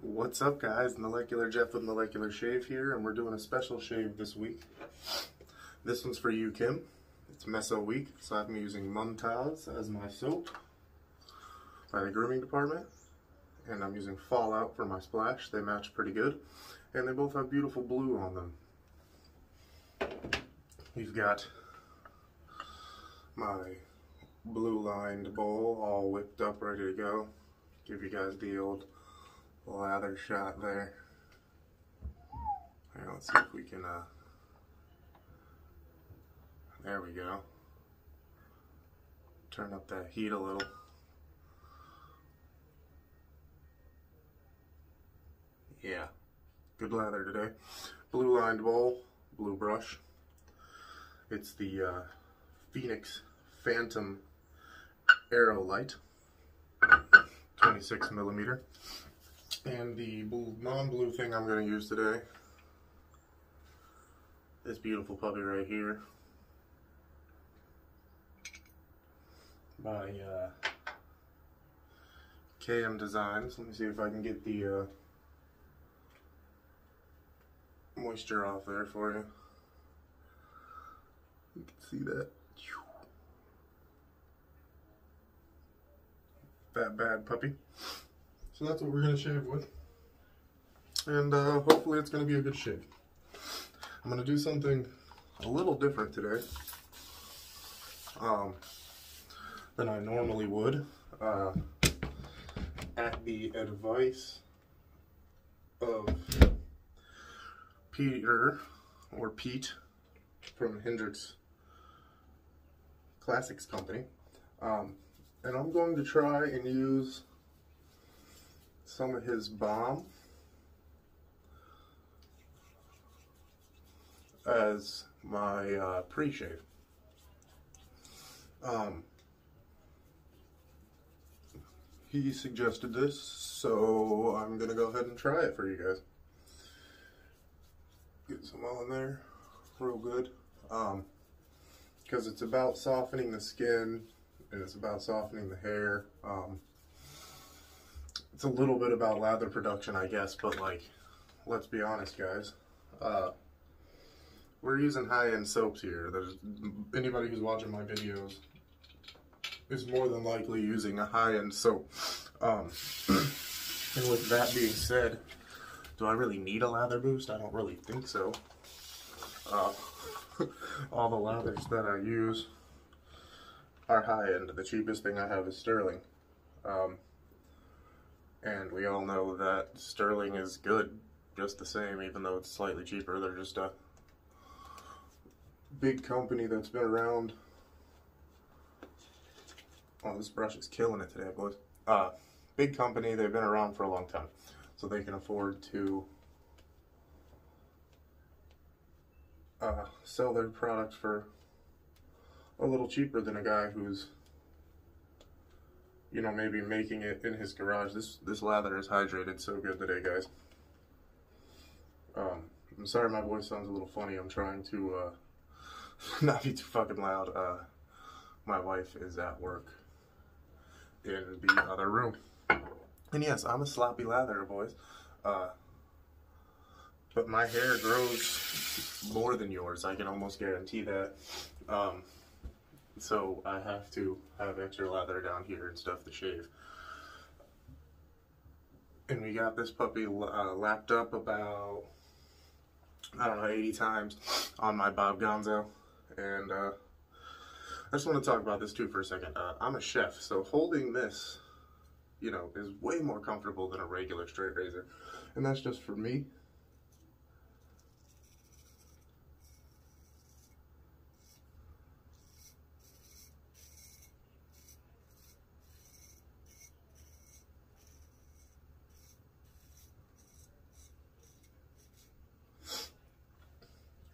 What's up, guys? Molecular Jeff with Molecular Shave here, and we're doing a special shave this week. This one's for you, Kim. It's Meso Week, so I'm using Mumtaz as my soap by the grooming department, and I'm using Fallout for my splash. They match pretty good, and they both have beautiful blue on them. We've got my blue lined bowl all whipped up, ready to go. Give you guys the old lather shot there. Here, let's see if we can, there we go. Turn up that heat a little. Yeah, good lather today. Blue lined bowl, blue brush. It's the Phoenix Phantom Aero Light, 26 millimeter. And the non-blue thing I'm going to use today, this beautiful puppy right here, by KMrazordesign. Let me see if I can get the moisture off there for you. You can see that. That bad puppy. So that's what we're going to shave with. And hopefully it's going to be a good shave. I'm going to do something a little different today than I normally would, at the advice of Peter, or Pete, from Hendrix Classics Company. And I'm going to try and use some of his balm as my pre-shave. He suggested this, so I'm gonna go ahead and try it for you guys. Get some on there real good, because it's about softening the skin and it's about softening the hair. It's a little bit about lather production, I guess, but like, let's be honest, guys. We're using high-end soaps here. There's anybody who's watching my videos is more than likely using a high-end soap. And with that being said, do I really need a lather boost? I don't really think so. All the lathers that I use are high-end. The cheapest thing I have is Sterling. And we all know that Sterling is good just the same, even though it's slightly cheaper. They're just a big company that's been around. Oh, this brush is killing it today, boys. Big company, they've been around for a long time, so they can afford to sell their product for a little cheaper than a guy who's, you know, maybe making it in his garage. This lather is hydrated so good today, guys. I'm sorry my voice sounds a little funny. I'm trying to not be too fucking loud. My wife is at work in the other room. And yes, I'm a sloppy latherer, boys. But my hair grows more than yours. I can almost guarantee that. So I have to have extra lather down here and stuff to shave. And we got this puppy lapped up about, I don't know, 80 times on my Bob Gonzo. And I just want to talk about this too for a second. I'm a chef, so holding this, you know, is way more comfortable than a regular straight razor. And that's just for me.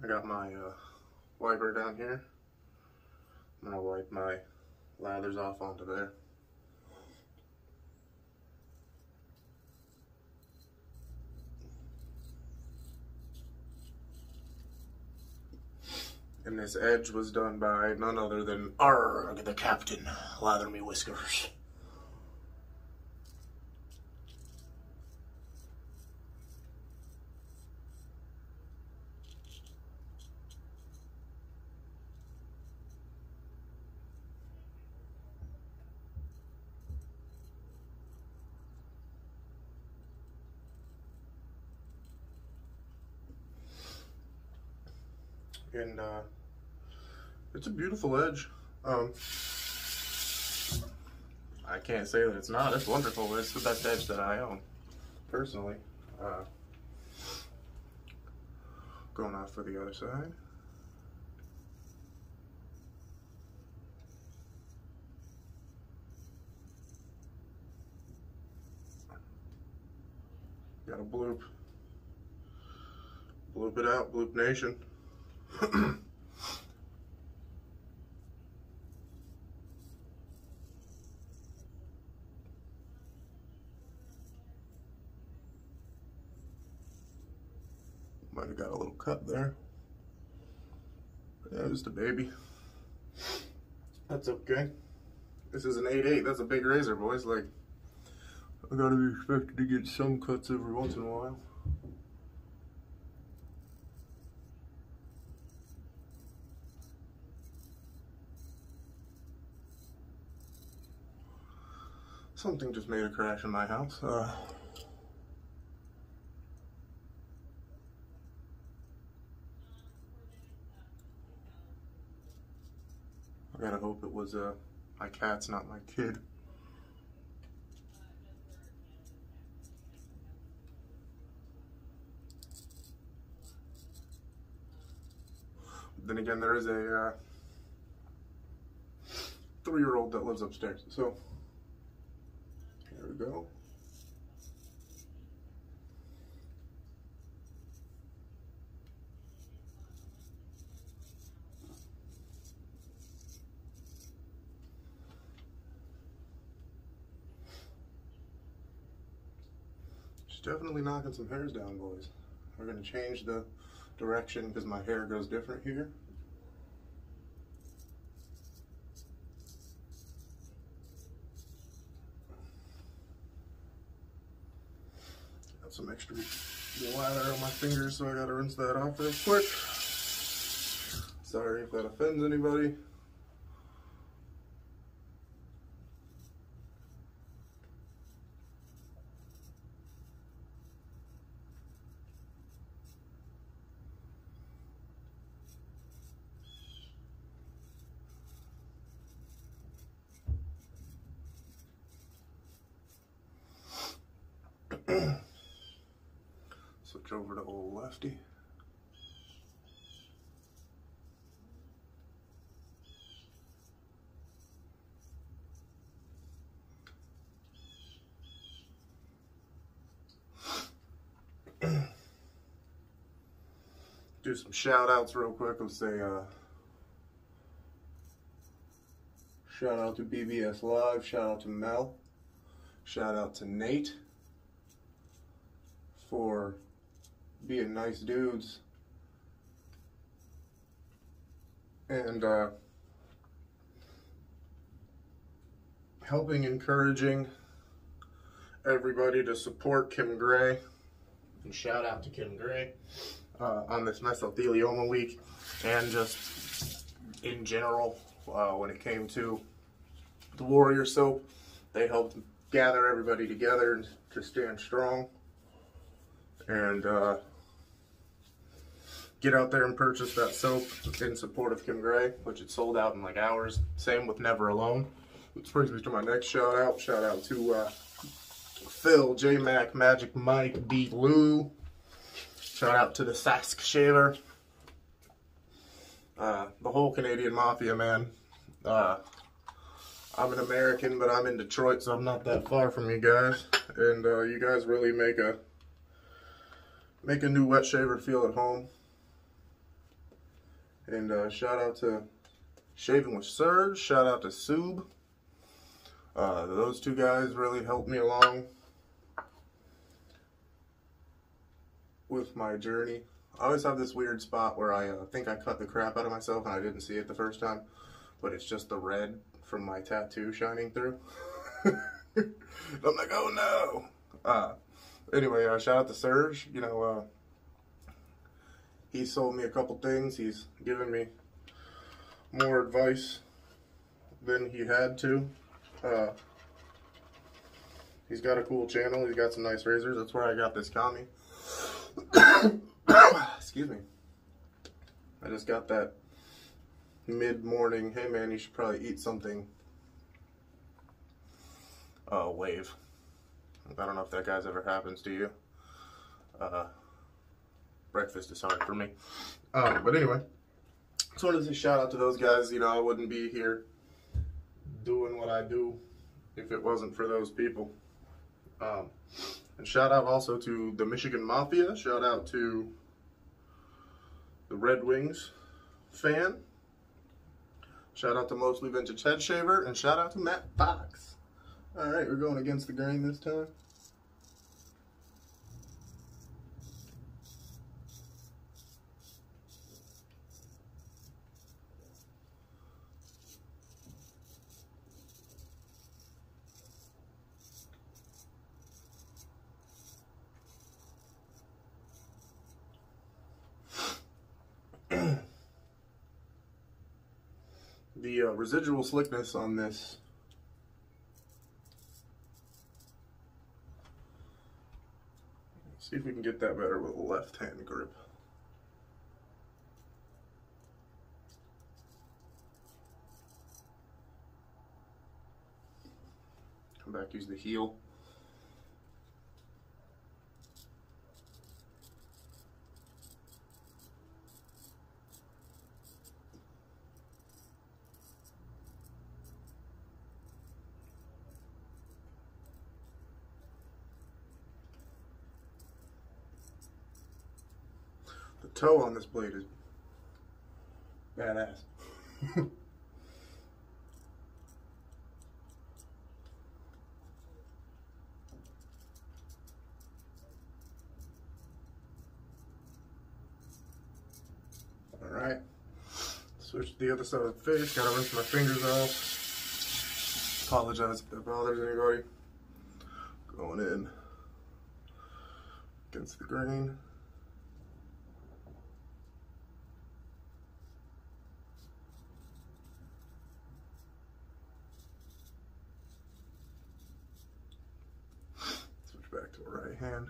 I got my wiper down here. I'm gonna wipe my lathers off onto there. And this edge was done by none other than Arg, the Captain. Lather me whiskers. and it's a beautiful edge. I can't say that it's not. It's wonderful. It's the best edge that I own, personally. Going off for the other side. Got a bloop. Bloop it out, Bloop Nation. Might have got a little cut there. Yeah, just a baby. That's okay. This is an 8/8. That's a big razor, boys. Like, I gotta be expected to get some cuts every once in a while. Something just made a crash in my house. I gotta hope it was my cat's, not my kid. Then again, there is a 3-year-old that lives upstairs, so here we go. Just definitely knocking some hairs down, boys. We're gonna change the direction because my hair goes different here. Got some extra lather on my fingers, so I gotta rinse that off real quick. Sorry if that offends anybody. Switch over to old lefty. Do some shout outs real quick. Let's say shout out to BBS Live, shout out to Mel, shout out to Nate for being nice dudes and helping, encouraging everybody to support Kim Gray. And shout out to Kim Gray on this mesothelioma week, and just in general when it came to the Warrior soap. They helped gather everybody together and to stand strong and get out there and purchase that soap in support of Kim Gray, which it sold out in like hours. Same with Never Alone, which brings me to my next shout out. Shout out to Phil, J Mac, Magic Mike, Beat Lou. Shout out to the Sask Shaver. The whole Canadian Mafia, man. I'm an American, but I'm in Detroit, so I'm not that far from you guys. And you guys really make a new wet shaver feel at home. And shout out to Shaving with Serge. Shout out to Sub. Those two guys really helped me along with my journey. I always have this weird spot where I think I cut the crap out of myself and I didn't see it the first time, but it's just the red from my tattoo shining through. I'm like, oh no. Anyway, shout out to Serge. You know, he sold me a couple things. He's given me more advice than he had to. He's got a cool channel. He's got some nice razors. That's where I got this Kami. Excuse me. I just got that mid-morning, hey man, you should probably eat something wave. I don't know if that guy's ever happens to you. Breakfast is hard for me. But anyway, just wanted to say shout out to those guys. You know, I wouldn't be here doing what I do if it wasn't for those people. And shout out also to the Michigan Mafia. Shout out to the Red Wings fan. Shout out to Mostly Vintage Head Shaver. And shout out to Matt Fox. Alright, we're going against the grain this time. The residual slickness on this see if we can get that better with a left hand grip. Come back, use the heel. The toe on this blade is badass. Alright, switch to the other side of the face. Gotta rinse my fingers off. Apologize if that bothers anybody. Going in against the grain. Back to the right hand.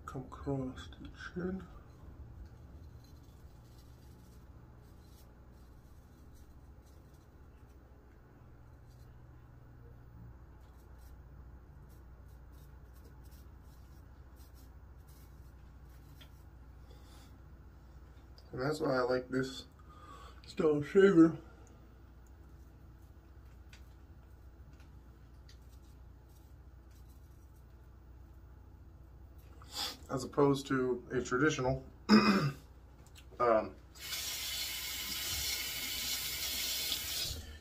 Come across the chin. And that's why I like this style of shaver. As opposed to a traditional.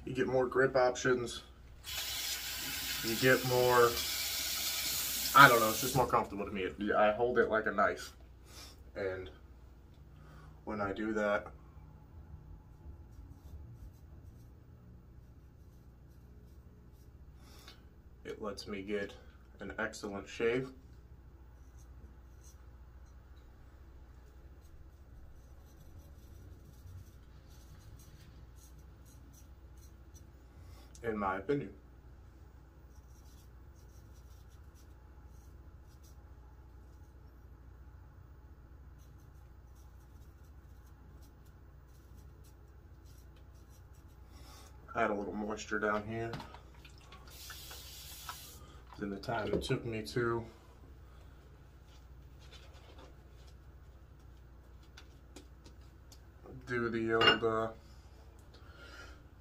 You get more grip options. You get more, I don't know, it's just more comfortable to me. I hold it like a knife. And when I do that, it lets me get an excellent shave. In my opinion. Add a little moisture down here. In the time it took me to do the old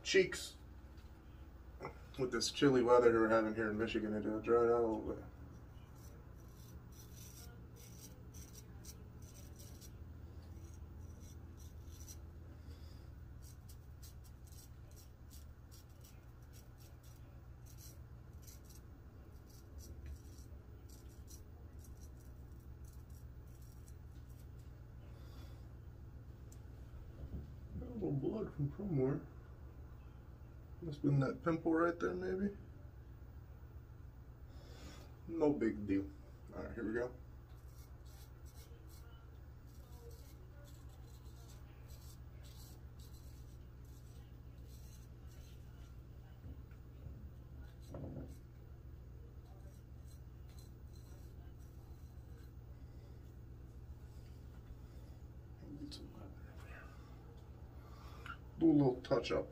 cheeks with this chilly weather that we're having here in Michigan, it dried out a little bit. A little blood from somewhere. Must have been that pimple right there, maybe. No big deal. Alright, here we go. Do a little touch up.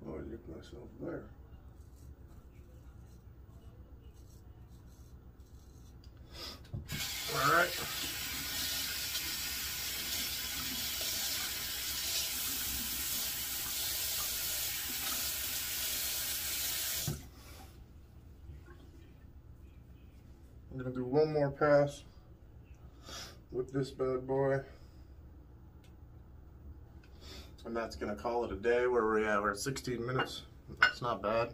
Oh, I nicked myself there. All right. I'm gonna do one more pass with this bad boy. And that's gonna call it a day. Where we're at? We're at 16 minutes. That's not bad.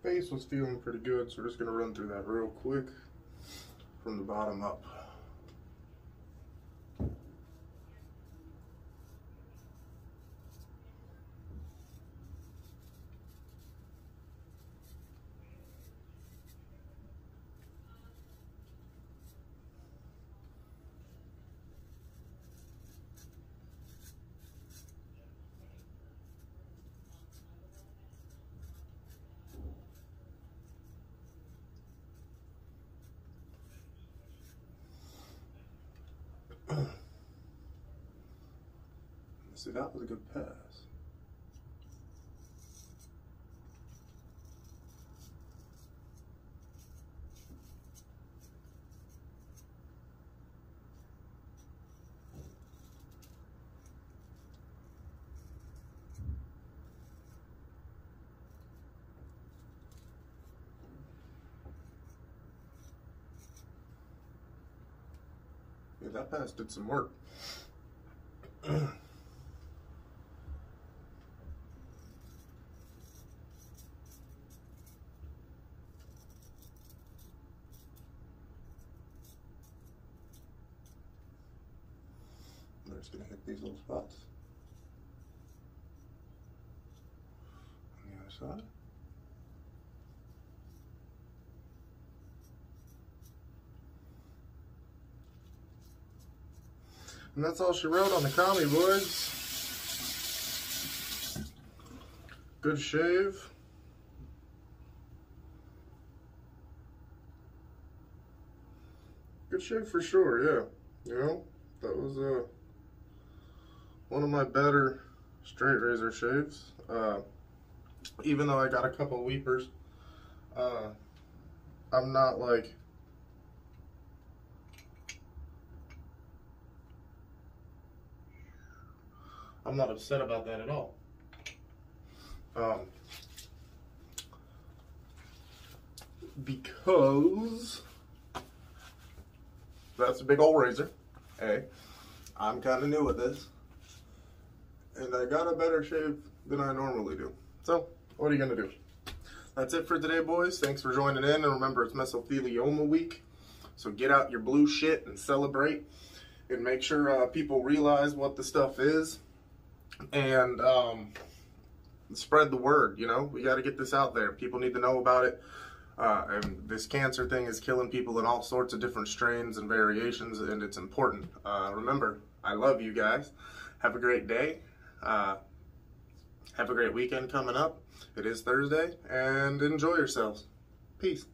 Face was feeling pretty good, so we're just gonna run through that real quick from the bottom up. See, that was a good pass. Yeah, that pass did some work. I'm just going to hit these little spots on the other side. And that's all she wrote on the commie, boys. Good shave. Good shave for sure, yeah. You know, that was one of my better straight razor shaves. Even though I got a couple weepers, I'm not like I'm not upset about that at all. Because that's a big old razor. Hey, I'm kind of new at this, and I got a better shave than I normally do. So, what are you gonna do? That's it for today, boys. Thanks for joining in, and remember, it's Mesothelioma week, so get out your blue shit and celebrate, and make sure people realize what the stuff is, and spread the word. You know, we got to get this out there. People need to know about it. And this cancer thing is killing people in all sorts of different strains and variations, and it's important. Remember, I love you guys. Have a great day. Have a great weekend coming up. It is Thursday, and enjoy yourselves. Peace.